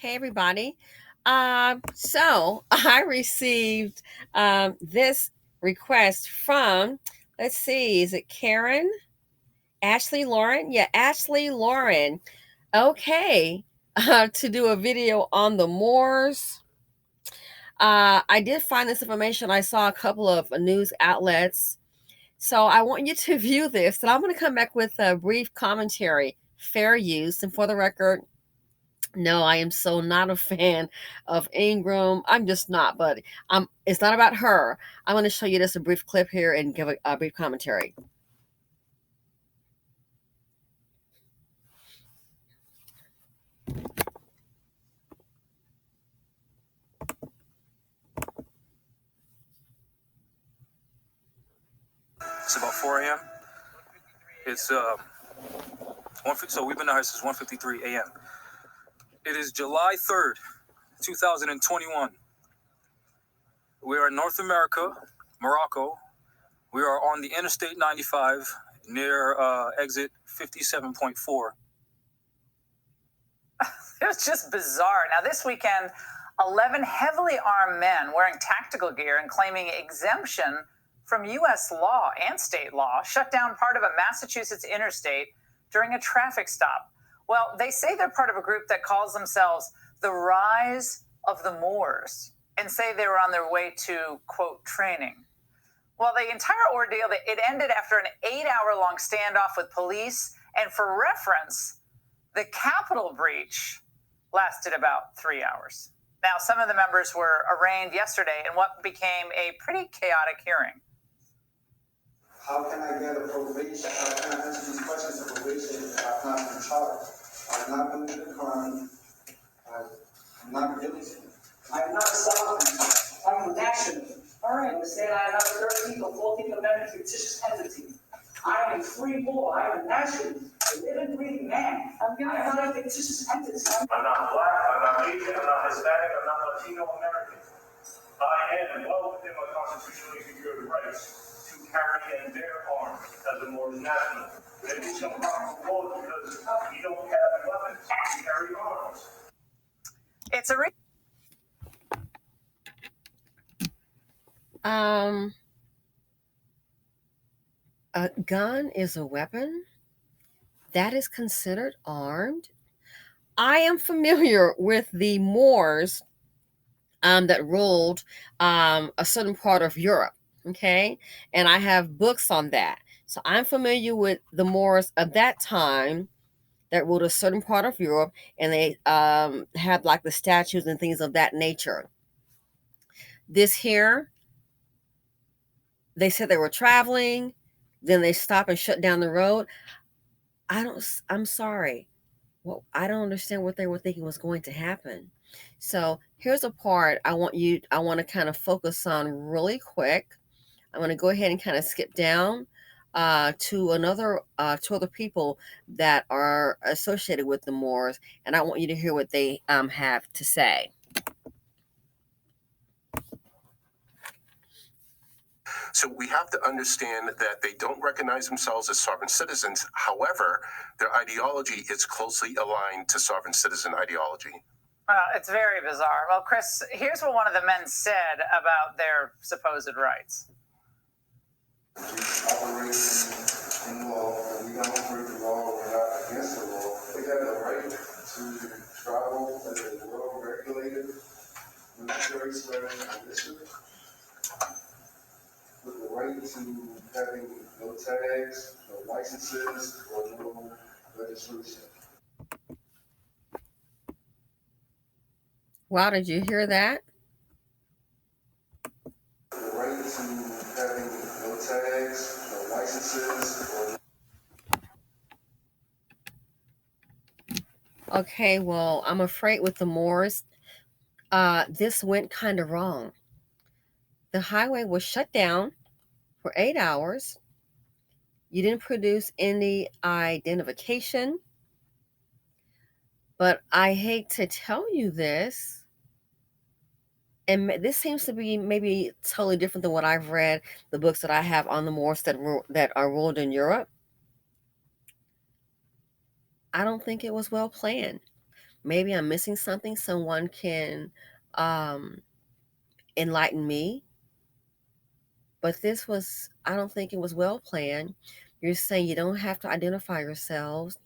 Hey, everybody. So I received this request from, let's see, is it Karen? Ashley Lauren? Yeah, Ashley Lauren. Okay, to do a video on the Moors. I did find this information. I saw a couple of news outlets. So I want you to view this, and I'm going to come back with a brief commentary, fair use. And for the record, no, I am so not a fan of Ingram. I'm just not, but it's not about her. I'm going to show you just a brief clip here and give a brief commentary. It's about 4 a.m. It's so we've been out here since 1:53 a.m. It is July 3rd, 2021. We are in North America, Morocco. We are on the Interstate 95 near exit 57.4. It was just bizarre. Now, this weekend, 11 heavily armed men wearing tactical gear and claiming exemption from U.S. law and state law shut down part of a Massachusetts interstate during a traffic stop. Well, they say they're part of a group that calls themselves the Rise of the Moors and say they were on their way to, quote, training. Well, the entire ordeal, it ended after an 8-hour-long standoff with police. And for reference, the Capitol breach lasted about 3 hours. Now, some of the members were arraigned yesterday in what became a pretty chaotic hearing. How can I get a probation? How can I answer these questions of probation if I've not been charged? I've not committed a crime. I'm not guilty. I'm not a sovereign. I'm a national. All right. Understand? I am not a 13th or 14th Amendment fictitious entity. I am a free boy. I am a national. A living, breathing man. I'm not a fictitious entity. I'm not black. I'm not Asian. I'm not Hispanic. I'm not Latino American. I am well within my constitutionally secured rights to carry and bear arms as a Moorish national. And we shall not vote because we don't have weapons to carry arms. It's a A gun is a weapon that is considered armed. I am familiar with the Moors that ruled a certain part of Europe. Okay, and I have books on that. So I'm familiar with the Moors of that time that ruled a certain part of Europe, and they had like the statues and things of that nature. This here, they said they were traveling, then they stopped and shut down the road. I'm sorry. Well, I don't understand what they were thinking was going to happen. So here's a part I want to kind of focus on really quick. I'm going to go ahead and kind of skip down to two other people that are associated with the Moors, and I want you to hear what they have to say. So we have to understand that they don't recognize themselves as sovereign citizens. However, their ideology is closely aligned to sovereign citizen ideology. It's very bizarre. Well, Chris, here's what one of the men said about their supposed rights. We operate in law, and we don't break the law, we're not against the law. They have the right to travel as a well-regulated military service district with the right to having no tags, no licenses, or no registration. Wow, did you hear that? The right to having no tags, no licenses, or Okay, well, I'm afraid with the Moors, this went kind of wrong. The highway was shut down for 8 hours. You didn't produce any identification. But I hate to tell you this, and this seems to be maybe totally different than what I've read, the books that I have on the Moors that are ruled in Europe. I don't think it was well planned. Maybe I'm missing something. Someone can enlighten me. But this was, I don't think it was well planned. You're saying you don't have to identify yourselves.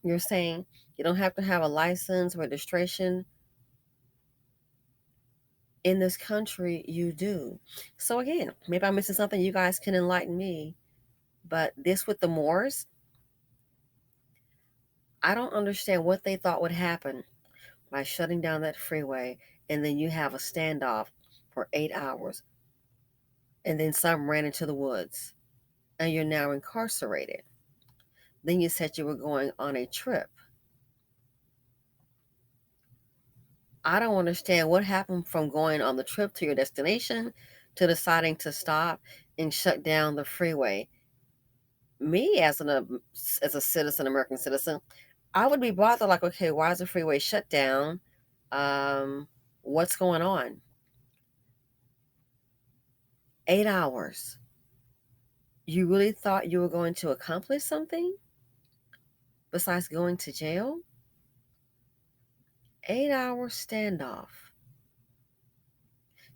You're saying you don't have to have a license, registration. In this country, you do. So again, maybe I'm missing something. You guys can enlighten me. But this with the Moors, I don't understand what they thought would happen by shutting down that freeway, and then you have a standoff for 8 hours, and then some ran into the woods, and you're now incarcerated. Then you said you were going on a trip. I don't understand what happened from going on the trip to your destination to deciding to stop and shut down the freeway. Me as a citizen, American citizen, I would be bothered. Like, okay, why is the freeway shut down? What's going on? 8 hours. You really thought you were going to accomplish something besides going to jail? 8 hour standoff.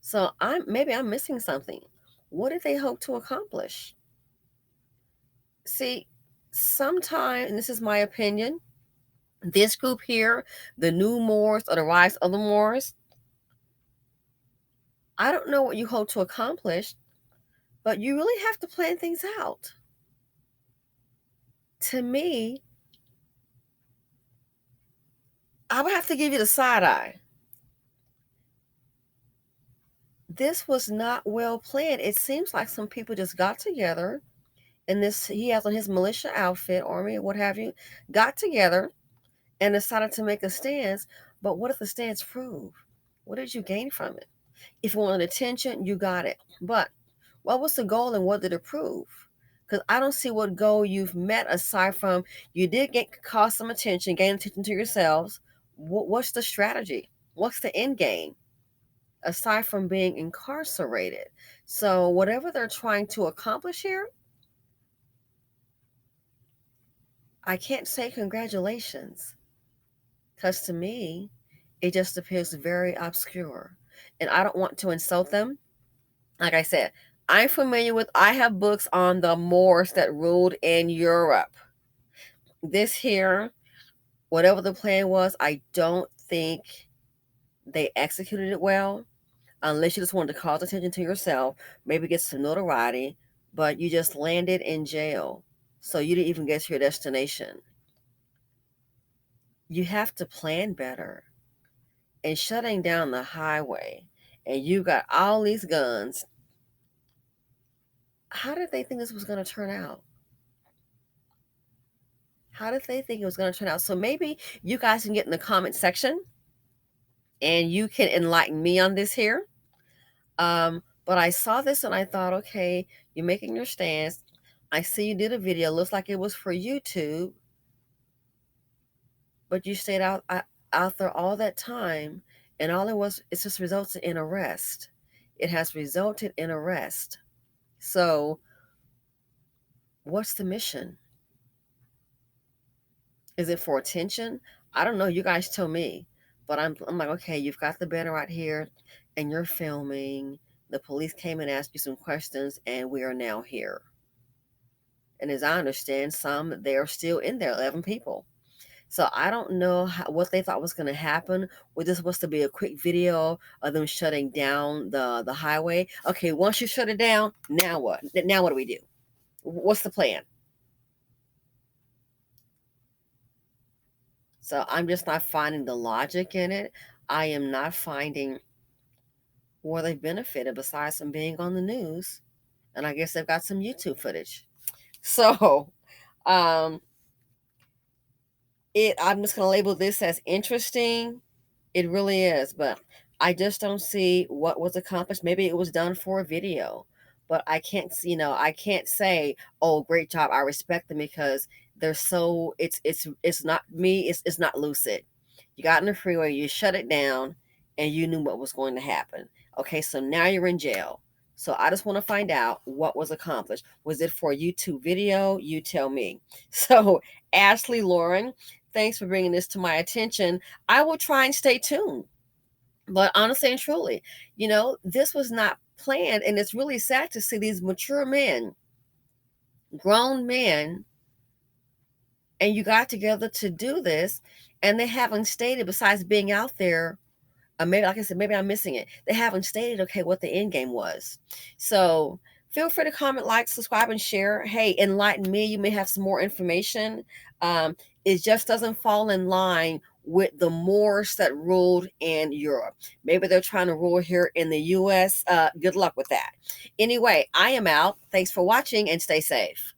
So maybe I'm missing something. What did they hope to accomplish? See, sometimes, and this is my opinion, this group here, the new Moors or the rise of the Moors, I don't know what you hope to accomplish, but you really have to plan things out. To me, I would have to give you the side eye. This was not well planned. It seems like some people just got together, and he has on his militia outfit, army, what have you, got together and decided to make a stance. But what did the stance prove? What did you gain from it? If you wanted attention, you got it. But what was the goal and what did it prove? Because I don't see what goal you've met aside from you did cause some attention, gain attention to yourselves. What's the strategy? What's the end game? Aside from being incarcerated. So whatever they're trying to accomplish here, I can't say congratulations. Because to me, it just appears very obscure. And I don't want to insult them. Like I said, I have books on the Moors that ruled in Europe. This here, whatever the plan was, I don't think they executed it well. Unless you just wanted to cause attention to yourself, maybe get some notoriety, but you just landed in jail. So you didn't even get to your destination. You have to plan better. And shutting down the highway, and you got all these guns. How did they think this was going to turn out? How did they think it was going to turn out? So maybe you guys can get in the comment section and you can enlighten me on this here. But I saw this and I thought, okay, you're making your stance. I see you did a video. Looks like it was for YouTube. But you stayed out there all that time, and all it was, it just resulted in arrest. It has resulted in arrest. So what's the mission? Is it for attention? I don't know. You guys tell me. But I'm like, okay, you've got the banner right here and you're filming. The police came and asked you some questions and we are now here. And as I understand, they are still in there, 11 people. So I don't know what they thought was going to happen. Was this supposed to be a quick video of them shutting down the highway? Okay, once you shut it down, now what? Now what do we do? What's the plan? So I'm just not finding the logic in it. I am not finding where they've benefited besides from being on the news. And I guess they've got some YouTube footage. So I'm just going to label this as interesting. It really is. But I just don't see what was accomplished. Maybe it was done for a video. But I can't say, oh, great job. I respect them because they're so, it's not me. It's not lucid. You got in the freeway, you shut it down, and you knew what was going to happen. Okay, so now you're in jail. So I just want to find out what was accomplished. Was it for a YouTube video? You tell me. So Ashley Lauren, Thanks for bringing this to my attention. I will try and stay tuned. But honestly and truly, this was not planned. And it's really sad to see these mature men, grown men, and you got together to do this, and they haven't stated, besides being out there, maybe, like I said, maybe I'm missing it. They haven't stated, okay, what the end game was. So feel free to comment, like, subscribe, and share. Hey, enlighten me. You may have some more information. It just doesn't fall in line with the Moors that ruled in Europe. Maybe they're trying to rule here in the U.S. Good luck with that. Anyway, I am out. Thanks for watching, and stay safe.